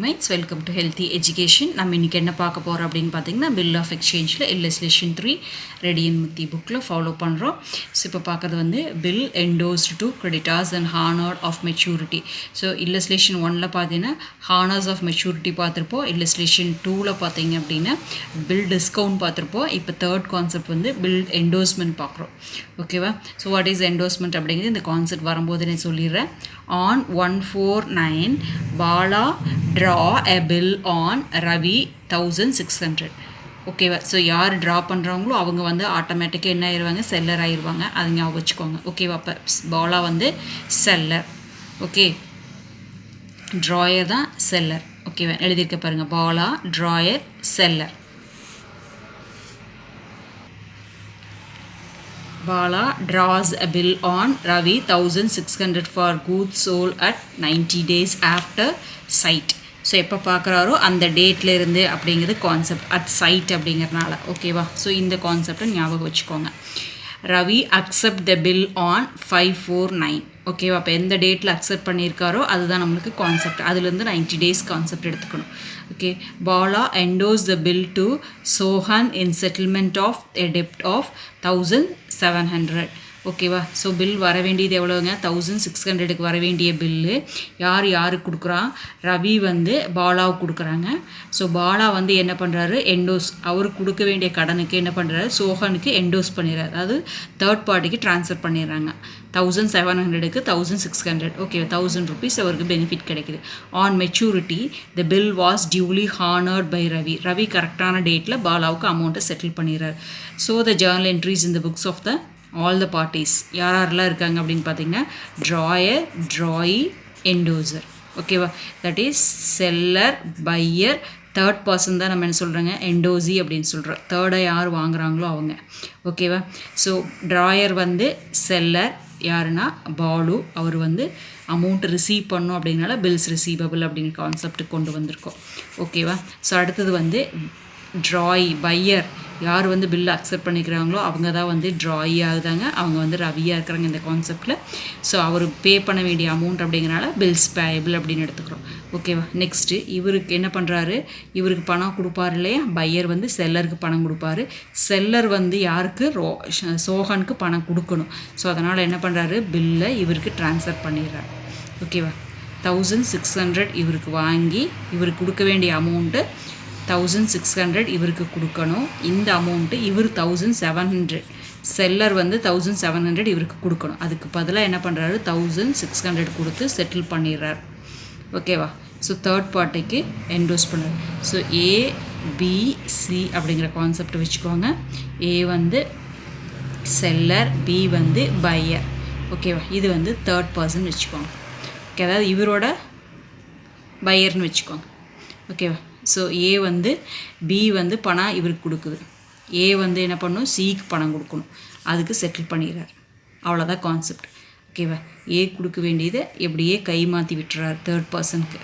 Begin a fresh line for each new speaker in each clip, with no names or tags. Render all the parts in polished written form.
Mates, welcome to Healthy Education. நம்ம இன்னைக்கு என்ன பார்க்க போறோம் அப்படினு பாத்தீங்கன்னா Bill of Exchangeல illustration 3 Radian Murthy bookல ஃபாலோ பண்றோம். சோ இப்போ பார்க்கிறது வந்து bill endorsed to creditors and honored of maturity. So illustration 1ல பாத்தீங்கன்னா honors of maturity பார்த்திருப்போம். illustration 2ல பாத்தீங்க அப்படினா bill discount பார்த்திருப்போம். இப்போ third concept வந்து bill endorsement பார்க்கறோம். ஓகேவா? So what is endorsement அப்படிங்கிறது இந்த கான்செப்ட் வரும்போது நான் சொல்லிறேன். On 149 Bala draw a bill on Ravi 1600. ஓகேவா? ஸோ யார் ட்ரா பண்ணுறாங்களோ அவங்க வந்து ஆட்டோமேட்டிக்காக என்ன ஆயிடுவாங்க, செல்லர் ஆயிடுவாங்க. அதை ஞாபகம் வச்சுக்கோங்க. ஓகேவா? அப்போ பாலா வந்து செல்லர். ஓகே, ட்ராயர் தான் செல்லர். ஓகேவா? எழுதியிருக்க பாருங்கள், Bala drawer seller. Bala draws a bill on Ravi 1600 for goods sold at 90 days after sight. So எப்போ பார்க்குறாரோ அந்த டேட்டில் இருந்து அப்படிங்கிறது கான்செப்ட், அட் சைட் அப்படிங்கிறனால. ஓகேவா? ஸோ இந்த கான்செப்டை ஞாபகம் வச்சுக்கோங்க. Ravi accept the bill on 549. ஓகேவா? அப்போ எந்த டேட்டில் அக்செப்ட் பண்ணியிருக்காரோ அதுதான் நம்மளுக்கு கான்செப்ட். அதுலேருந்து 90 டேஸ் கான்செப்ட் எடுத்துக்கணும். Okay, Bala endorses the bill to Sohan in settlement of a டெப்ட் ஆஃப் 1700. ஓகேவா? ஸோ பில் வர வேண்டியது எவ்வளோங்க, 1600க்கு வர வேண்டிய பில்லு யாருக்கு கொடுக்குறா, ரவி வந்து பாலாவுக்கு கொடுக்குறாங்க. ஸோ பாலா வந்து என்ன பண்ணுறாரு, என்டோஸ், அவருக்கு கொடுக்க வேண்டிய கடனுக்கு என்ன பண்ணுறாரு, சோஹனுக்கு என்டோஸ் பண்ணிடுறாரு. அதாவது தேர்ட் பார்ட்டிக்கு ட்ரான்ஸ்ஃபர் பண்ணிடுறாங்க. 1700க்கு 1600. ஓகே, 1000 rupees அவருக்கு பெனிஃபிட் கிடைக்குது. On maturity the bill was duly honoured by Ravi. Ravi கரெக்டான டேட்டில் பாலாவுக்கு அமௌண்ட்டை செட்டில் பண்ணிடுறாரு. So the journal entries in the books of the all the parties யாரெல்லாம் இருக்காங்க அப்படின்னு பார்த்தீங்கன்னா ட்ராயர், ட்ராயி, என்டோசர். ஓகேவா? That is seller, buyer, third person தான் நம்ம என்ன சொல்கிறோங்க, என்டோசி அப்படின்னு சொல்கிறோம். தேர்டாக யார் வாங்குகிறாங்களோ அவங்க. ஓகேவா? ஸோ ட்ராயர் வந்து செல்லர், யாருன்னா பாலு, அவர் வந்து அமௌண்ட் ரிசீவ் பண்ணோம் அப்படின்னால பில்ஸ் ரிசீவபிள் அப்படிங்கிற கான்செப்ட்டுக்கு கொண்டு வந்திருக்கோம். ஓகேவா? ஸோ அடுத்தது வந்து ட்ராயி, பையர், யார் வந்து பில் அக்செப்ட் பண்ணிக்கிறாங்களோ அவங்க தான் வந்து ட்ராயி ஆகுதாங்க. அவங்க வந்து ரவியாக இருக்கிறாங்க இந்த கான்செப்டில். ஸோ அவர் பே பண்ண வேண்டிய அமௌண்ட் அப்படிங்கிறனால பில்ஸ் பேயபிள் அப்படின்னு எடுத்துக்கிறோம். ஓகேவா? நெக்ஸ்ட்டு இவருக்கு என்ன பண்ணுறாரு, இவருக்கு பணம் கொடுப்பாரு இல்லையா, பையர் வந்து செல்லருக்கு பணம் கொடுப்பாரு. செல்லர் வந்து யாருக்கு, சோஹனுக்கு பணம் கொடுக்கணும். ஸோ அதனால் என்ன பண்ணுறாரு, பில்லை இவருக்கு ட்ரான்ஸ்ஃபர் பண்ணிடுறாரு. ஓகேவா? 1600 இவருக்கு வாங்கி இவருக்கு கொடுக்க வேண்டிய அமௌண்ட்டு 1600 இவருக்கு கொடுக்கணும். இந்த அமௌண்ட்டு இவர் 1700, செல்லர் வந்து 1700 இவருக்கு கொடுக்கணும். அதுக்கு பதிலாக என்ன பண்ணுறாரு, 1600 கொடுத்து செட்டில் பண்ணிடுறார். ஓகேவா? ஸோ தேர்ட் பார்ட்டிக்கு என்டோஸ் பண்ணுறாரு. ஸோ ஏபிசி அப்படிங்கிற கான்செப்ட் வச்சுக்கோங்க. ஏ வந்து செல்லர், பி வந்து பையர். ஓகேவா? இது வந்து தேர்ட் பர்சன் வச்சுக்கோங்க. ஓகே, அதாவது இவரோட பையர்னு வச்சுக்கோங்க. ஓகேவா? ஸோ ஏ வந்து பி வந்து பணம் இவருக்கு கொடுக்குது. ஏ வந்து என்ன பண்ணணும், சிக்கு பணம் கொடுக்கணும். அதுக்கு செட்டில் பண்ணிடுறார். அவ்வளோதான் கான்செப்ட். ஓகேவா? ஏ கொடுக்க வேண்டியதை எப்படியே கை மாற்றி விட்டுறார் தேர்ட் பர்சனுக்கு.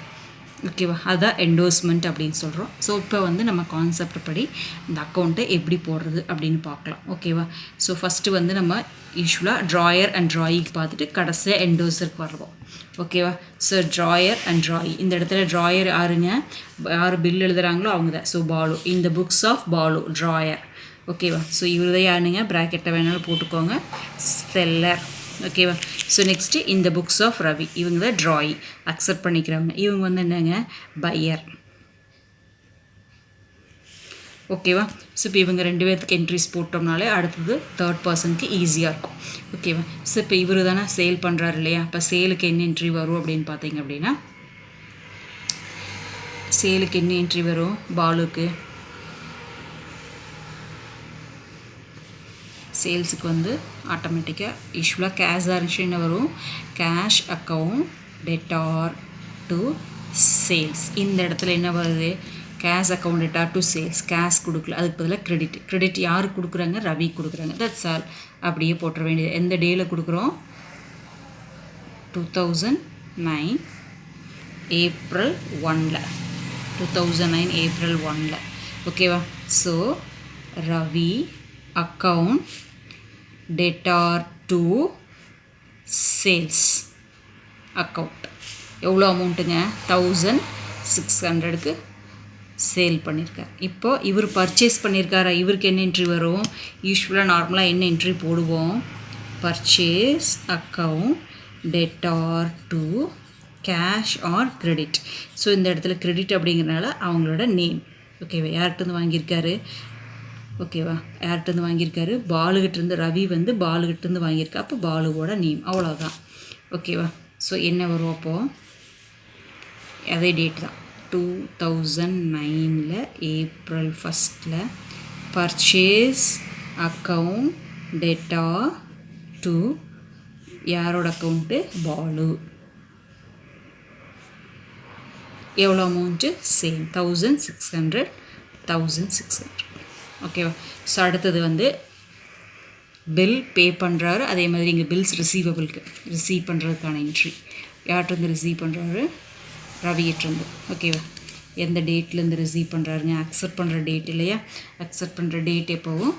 ஓகேவா? அதுதான் என்டோஸ்மெண்ட் அப்படின்னு சொல்கிறோம். ஸோ இப்போ வந்து நம்ம கான்செப்ட் படி இந்த அக்கௌண்ட்டை எப்படி போடுறது அப்படின்னு பார்க்கலாம். ஓகேவா? ஸோ ஃபஸ்ட்டு வந்து நம்ம யூஸ்வலாக ட்ராயர் அண்ட் ட்ராயிக்கு பார்த்துட்டு கடைசியாக என்டோசருக்கு வருவோம். ஓகேவா? ஸோ ட்ராயர் அண்ட் ட்ராயி, இந்த இடத்துல ட்ராயர் யாருங்க, யார் பில் எழுதுகிறாங்களோ அவங்க தான். ஸோ பாலு, இந்த புக்ஸ் ஆஃப் பாலு ட்ராயர். ஓகேவா? ஸோ இவர் தான் யாருங்க, ப்ராக்கெட்டை வேணாலும் போட்டுக்கோங்க, செல்லர். ஓகேவா? ஸோ நெக்ஸ்ட்டு இந்த புக்ஸ் ஆஃப் ரவி, இவங்க தான் ட்ராயி, அக்செப்ட் பண்ணிக்கிறவங்க. இவங்க வந்து என்னங்க, பையர். ஓகேவா? ஸோ இப்போ இவங்க ரெண்டு பேர்த்துக்கு என்ட்ரிஸ் போட்டோம்னாலே அடுத்தது தேர்ட் பர்சனுக்கு ஈஸியாக இருக்கும். ஓகேவா? ஸோ இப்போ இவர் தானே சேல் பண்ணுறாரு இல்லையா, இப்போ சேலுக்கு என்ன என்ட்ரி வரும் அப்படின்னு பார்த்தீங்க அப்படின்னா, சேலுக்கு என்ன என்ட்ரி வரும், பாலுக்கு சேல்ஸுக்கு வந்து ஆட்டோமேட்டிக்காக யூஸ்வலாக கேஷ் ஆர்ஷன் என்ன வரும், cash account debtor to sales. இந்த இடத்துல என்ன வருது, cash account debtor to sales. Cash கொடுக்கல, அதுக்கு பதிலாக கிரெடிட். கிரெடிட் யாருக்கு கொடுக்குறாங்க, ரவி கொடுக்குறாங்க. That's all. அப்படியே போட்டுற வேண்டியது. எந்த டேயில் கொடுக்குறோம், 2009 ஏப்ரல் 1ல், 2009 ஏப்ரல் 1ல். ஓகேவா? So Ravi account debtor to sales account எவ்வளோ அமௌண்ட்டுங்க, 1000 600க்கு சேல் பண்ணியிருக்கார். இப்போது இவர் பர்ச்சேஸ் பண்ணியிருக்காரா, இவருக்கு என்ன என்ட்ரி வரும்? யூஸ்வலாக நார்மலாக என்ன என்ட்ரி போடுவோம்? Purchase account debtor to cash or credit. So இந்த இடத்துல கிரெடிட் அப்படிங்கிறனால அவங்களோட நேம். ஓகேவா, யார்கிட்டருந்து வாங்கியிருக்காரு? ஓகேவா, யார்கிட்டருந்து வாங்கியிருக்காரு? பாலுகிட்டேருந்து. ரவி வந்து பாலுகிட்டேருந்து வாங்கியிருக்கா. அப்போ பாலுவோட நேம், அவ்வளோதான். ஓகேவா, ஸோ என்ன வரும் அப்போது? அதே டேட் தான், 2009 April 1 purchase account theta to யாரோட அக்கௌண்ட்டு? பாலு. எவ்வளோ அமௌண்ட்டு? சேம் 1600. ஓகேவா. ஸோ அடுத்தது வந்து பில் பே பண்ணுறாரு. அதே மாதிரி இங்கே பில்ஸ் ரிசீவபிளுக்கு ரிசீவ் பண்ணுறதுக்கான என்ட்ரி. யார்கிட்டருந்து ரிசீவ் பண்ணுறாரு? ரவிகிட்டேருந்து. ஓகேவா, எந்த டேட்லேருந்து ரிசீவ் பண்ணுறாருங்க? அக்செப்ட் பண்ணுற டேட் இல்லையா? அக்செப்ட் பண்ணுற டேட் எப்போவும்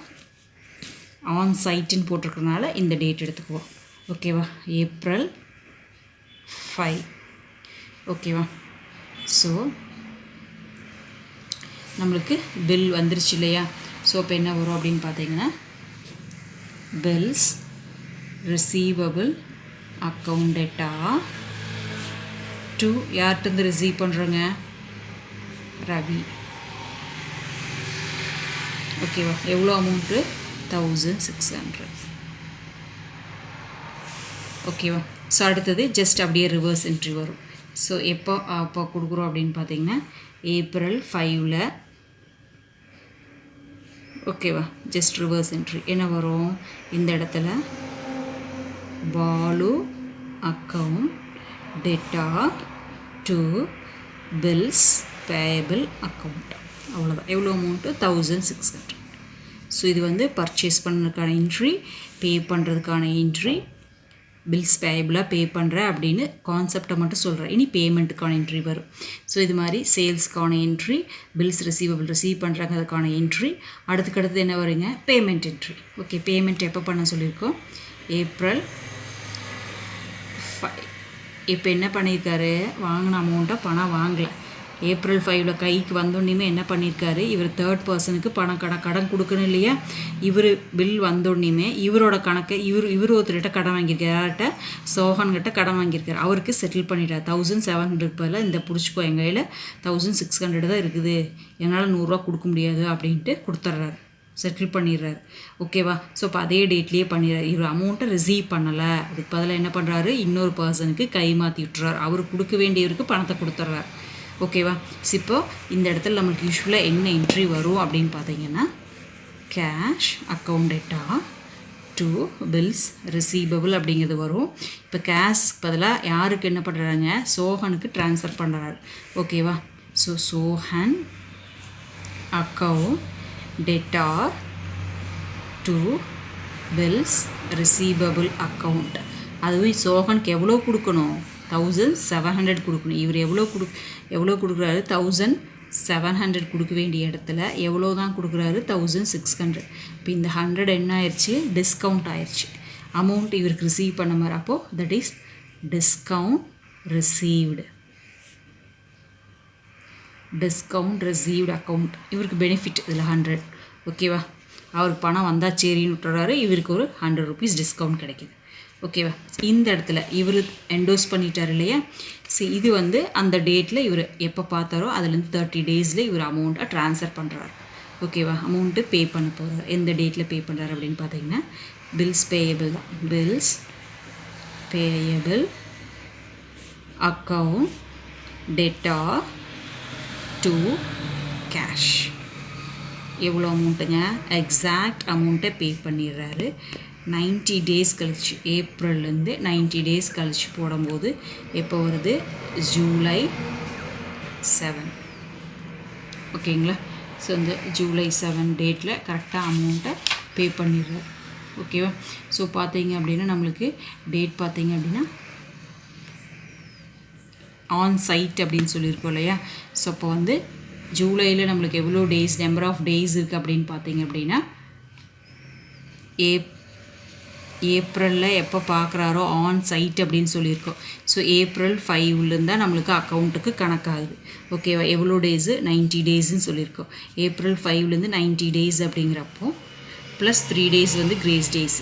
ஆன் சைட்டுன்னு போட்டிருக்கறனால இந்த டேட் எடுத்துக்குவோம். ஓகேவா, ஏப்ரல் 5. ஓகேவா, ஸோ நம்மளுக்கு பில் வந்துருச்சு இல்லையா? ஸோ இப்போ என்ன வரும் அப்படின்னு பார்த்தீங்கன்னா, bills receivable account debtor to யார்கிட்டருந்து ரிசீவ் பண்ணுறோங்க? ரவி. ஓகேவா, எவ்வளோ அமௌண்ட்டு? 1600. ஓகேவா. ஸோ அடுத்தது ஜஸ்ட் அப்படியே ரிவர்ஸ் என்ட்ரி வரும். ஸோ எப்போ அப்போ கொடுக்குறோம் அப்படின்னு பார்த்தீங்கன்னா, ஏப்ரல் 5. ஓகேவா, ஜஸ்ட் ரிவர்ஸ் என்ட்ரி என்ன வரும்? இந்த இடத்துல Balu account debtor to bills payable account. அவ்வளோதான். எவ்வளோ அமௌண்ட்டு? 1600. ஸோ இது வந்து பர்ச்சேஸ் பண்ணுறதுக்கான என்ட்ரி, பே பண்ணுறதுக்கான என்ட்ரி, பில்ஸ் பேயபிளாக பே பண்ணுற அப்படின்னு கான்செப்டை மட்டும் சொல்கிறேன். இனி பேமெண்ட்டுக்கான என்ட்ரி வரும். ஸோ இது மாதிரி சேல்ஸ்க்கான என்ட்ரி, பில்ஸ் ரிசீவ் பண்ணுறாங்க அதுக்கான என்ட்ரி. அடுத்தது என்ன வருங்க? Payment entry. ஓகே, பேமெண்ட் எப்போ பண்ண சொல்லியிருக்கோம்? ஏப்ரல் 5. இப்போ என்ன பண்ணியிருக்காரு? வாங்கின அமௌண்ட்டை பணம் வாங்கலை. ஏப்ரல் 5 கைக்கு வந்தோடனே என்ன பண்ணியிருக்காரு? இவர் தேர்ட் பர்சனுக்கு கடன் கொடுக்கணும் இல்லையா? இவர் பில் வந்தோடனே இவரோட கணக்கை இவர் ஒருத்தர்கிட்ட கடன் வாங்கியிருக்காரு. யார்கிட்ட? சோஹன்கிட்ட கடன் வாங்கியிருக்காரு. அவருக்கு செட்டில் பண்ணிட்டார். 1700 பதில் இந்த பிடிச்சிக்கோ, எங்கள் கையில் 1600 தான் இருக்குது, என்னால் 100 கொடுக்க முடியாது அப்படின்ட்டு கொடுத்துட்றாரு, செட்டில் பண்ணிடுறாரு. ஓகேவா. ஸோ இப்போ அதே டேட்லேயே பண்ணிடுறாரு. இவர் அமௌண்ட்டை ரிசீவ் பண்ணலை, அதுக்கு பதிலாக என்ன பண்ணுறாரு? இன்னொரு பர்சனுக்கு கை மாற்றி விட்டுறாரு. அவர் கொடுக்க வேண்டியவருக்கு பணத்தை கொடுத்துட்றாரு. ஓகேவா. ஸோ இப்போ இந்த இடத்துல நம்மளுக்கு யூஸ்வலாக என்ன என்ட்ரி வரும் அப்படின்னு பார்த்தீங்கன்னா, cash account debtor to bills receivable அப்படிங்கிறது வரும். இப்போ கேஷ் பதிலாக யாருக்கு என்ன பண்ணுறாங்க? சோஹனுக்கு ட்ரான்ஸ்ஃபர் பண்ணுறாரு. ஓகேவா. So Sohan account debtor to bills receivable account. அதுவும் சோஹனுக்கு எவ்வளோ கொடுக்கணும்? 1700 கொடுக்கணும். இவர் எவ்வளோ கொடுக்குறாரு? 1700 கொடுக்க வேண்டிய இடத்துல எவ்வளோ தான் கொடுக்குறாரு? 1600. இப்போ இந்த 100 என்ன ஆயிடுச்சு? டிஸ்கவுண்ட் ஆயிடுச்சு. அமௌண்ட் இவருக்கு ரிசீவ் பண்ண மாதிரி. அப்போது that is discount received. Discount received account. இவருக்கு பெனிஃபிட் இதில் 100. ஓகேவா. அவருக்கு பணம் வந்தால் சரின்னு விட்டுறாரு, இவருக்கு ஒரு 100 rupees டிஸ்கவுண்ட் கிடைக்கிது. ஓகேவா. இந்த இடத்துல இவர் என்டோஸ் பண்ணிட்டார் இல்லையா? ஸோ இது வந்து அந்த டேட்டில் இவர் எப்போ பார்த்தாரோ அதுலேருந்து 30 daysல இவர் அமௌண்ட்டை ட்ரான்ஸ்ஃபர் பண்ணுறாரு. ஓகேவா. அமௌண்ட்டு பே பண்ண போகிறார். எந்த டேட்டில் பே பண்ணுறாரு அப்படின்னு பார்த்தீங்கன்னா, பில்ஸ் பேயபிள் தான். Bills payable account debtor to cash. எவ்வளோ அமௌண்ட்டுங்க? எக்ஸாக்ட் அமௌண்ட்டை பே பண்ணிடுறாரு. 90 days கழிச்சு, ஏப்ரல்லேருந்து 90 days கழிச்சு போடும்போது எப்போ வருது? ஜூலை 7. ஓகேங்களா. ஸோ இந்த ஜூலை 7 டேட்டில் கரெக்டாக அமௌண்ட்டை பே பண்ணிடுறாரு. ஓகேவா. ஸோ பார்த்தீங்க அப்படின்னா நம்மளுக்கு டேட் பார்த்தீங்க அப்படின்னா ஆன் சைட் அப்படின்னு சொல்லியிருக்கோம் இல்லையா? ஸோ அப்போ வந்து ஜூலையில் நம்மளுக்கு எவ்வளோ டேஸ், நம்பர் ஆஃப் டேஸ் இருக்குது அப்படின்னு பார்த்தீங்க அப்படின்னா, ஏப்ரலில் எப்போ பார்க்குறாரோ ஆன் சைட் அப்படின்னு சொல்லியிருக்கோம். ஸோ April 5லேருந்து தான் நம்மளுக்கு அக்கௌண்ட்டுக்கு கணக்காகுது. ஓகேவா? எவ்வளோ டேஸு? 90 டேஸ்ன்னு சொல்லியிருக்கோம். April 5லேருந்து 90 டேஸ் அப்படிங்கிறப்போ ப்ளஸ் 3 டேஸ் வந்து கிரேஸ் டேஸ்.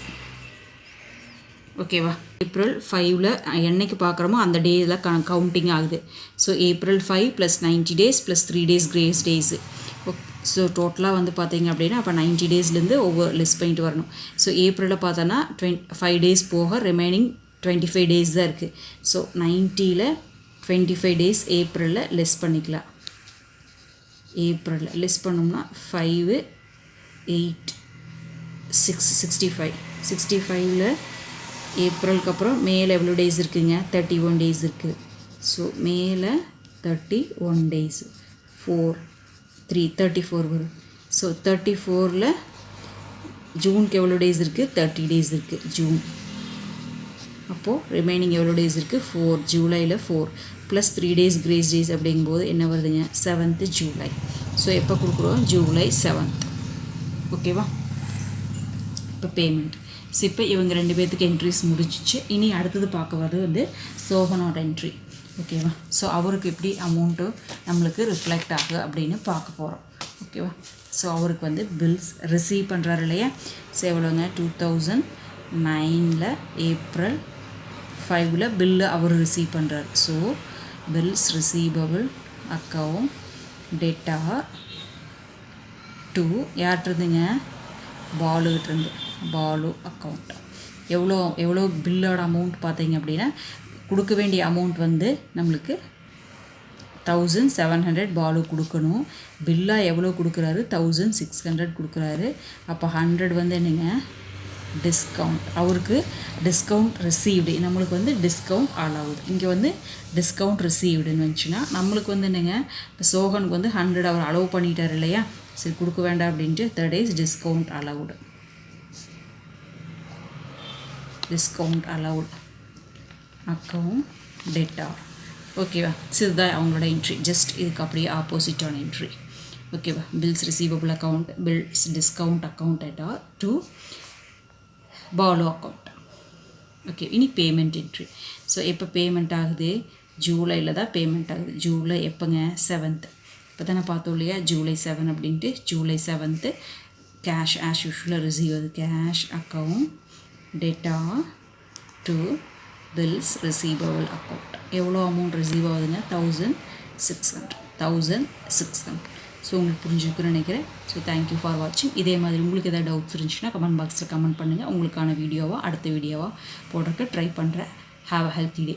ஓகேவா? April 5ல் என்னைக்கு பார்க்குறோமோ அந்த டேயில் கவுண்டிங் ஆகுது. So April 5 plus 90 days plus 3 days grace days. So டோட்டலாக வந்து பார்த்தீங்க அப்படின்னா அப்போ 90 டேஸ்லேருந்து ஒவ்வொரு லிஸ்ட் பண்ணிட்டு வரணும். ஸோ ஏப்ரலில் பார்த்தோன்னா 5 டேஸ் போக ரிமைனிங் 25 டேஸ் தான் இருக்குது. ஸோ 90ல் 25 டேஸ் ஏப்ரலில் லெஸ் பண்ணிக்கலாம். ஏப்ரலில் லெஸ் பண்ணோம்னா 5 8 6 65ல் ஏப்ரலுக்கு அப்புறம் மேலே எவ்வளோ டேஸ் இருக்குங்க? 31 டேஸ் இருக்குது. ஸோ மேலே 31 டேஸ் 4 3 34 வரும். ஸோ 34ல் ஜூனுக்கு எவ்வளோ டேஸ் இருக்குது? 30 டேஸ் இருக்குது ஜூன். அப்போது ரிமைனிங் எவ்வளோ டேஸ் இருக்குது? 4. ஜூலையில் 4 ப்ளஸ் 3 டேஸ் கிரேஸ் டேஸ் அப்படிங்கும்போது என்ன வருதுங்க? 7th ஜூலை. ஸோ எப்போ கொடுக்குறோம்? July 7th. ஓகேவா? இப்போ பேமெண்ட். ஸோ இப்போ இவங்க 2 பேர்த்துக்கு என்ட்ரிஸ் முடிஞ்சிச்சு. இனி அடுத்தது பார்க்க வரது வந்து சோகனோட என்ட்ரி. ஓகேவா? ஸோ அவருக்கு எப்படி அமௌண்ட்டு நம்மளுக்கு ரிஃப்ளெக்ட் ஆகுது அப்படின்னு பார்க்க போகிறோம். ஓகேவா? ஸோ அவருக்கு வந்து பில்ஸ் ரிசீவ் பண்ணுறாரு இல்லையா? ஸோ எவ்வளோங்க? 2009ல் April 5ல் பில்லு அவர் ரிசீவ் பண்ணுறாரு. So bills receivable account debtor to யார்கிட்டருந்துங்க? பாலுகிட்டேருந்து. பாலு அக்கௌண்ட். எவ்வளோ பில்லோட அமௌண்ட் பார்த்தீங்க அப்படின்னா கொடுக்க வேண்டிய அமௌண்ட் வந்து நம்மளுக்கு 1700 பாலு கொடுக்கணும். பில்லாக எவ்வளோ கொடுக்குறாரு? 1600 கொடுக்குறாரு. அப்போ 100 வந்து என்னங்க? டிஸ்கவுண்ட். அவருக்கு டிஸ்கவுண்ட் ரிசீவ்டு. நம்மளுக்கு வந்து டிஸ்கவுண்ட் அலவுடு. இங்கே வந்து டிஸ்கவுண்ட் ரிசீவ்டுன்னு வந்துச்சுன்னா நம்மளுக்கு வந்து என்னங்க? இப்போ சோகனுக்கு வந்து 100 அவர் அலோவ் பண்ணிட்டார் இல்லையா? சரி கொடுக்க வேண்டாம் அப்படின்ட்டு 3 days discount allowed. Discount allowed account debtor. ஓகேவா? இதுதான் அவங்களோட என்ட்ரி. ஜஸ்ட் இதுக்கு அப்படியே ஆப்போசிட்டான என்ட்ரி. ஓகேவா? Bills receivable account bills discount account debtor to Balu account. Okay. இனி பேமெண்ட் என்ட்ரி. ஸோ எப்போ பேமெண்ட் ஆகுது? ஜூலையில் தான் பேமெண்ட் ஆகுது. ஜூலை எப்போங்க? 7th. இப்போ தானே பார்த்தோம் இல்லையா? July 7 அப்படின்ட்டு. July 7th கேஷ் ஆஸ் யூஷுவலாக ரிசீவ் ஆகுது. Cash account debtor to bills receivable account. எவ்வளோ அமௌண்ட் ரிசீவ் ஆகுதுங்க? 1600. ஸோ உங்களுக்கு புரிஞ்சுக்குன்னு நினைக்கிறேன். ஸோ தேங்க்யூ ஃபார் வாட்சிங். இதே மாதிரி உங்களுக்கு எதாவது டவுட்ஸ் இருந்துச்சுன்னா கமெண்ட் பாக்ஸில் கமெண்ட் பண்ணுங்கள். உங்களுக்கான வீடியோவாக அடுத்த வீடியோவாக போடுறதுக்கு ட்ரை பண்ணுறேன். Have a healthy day.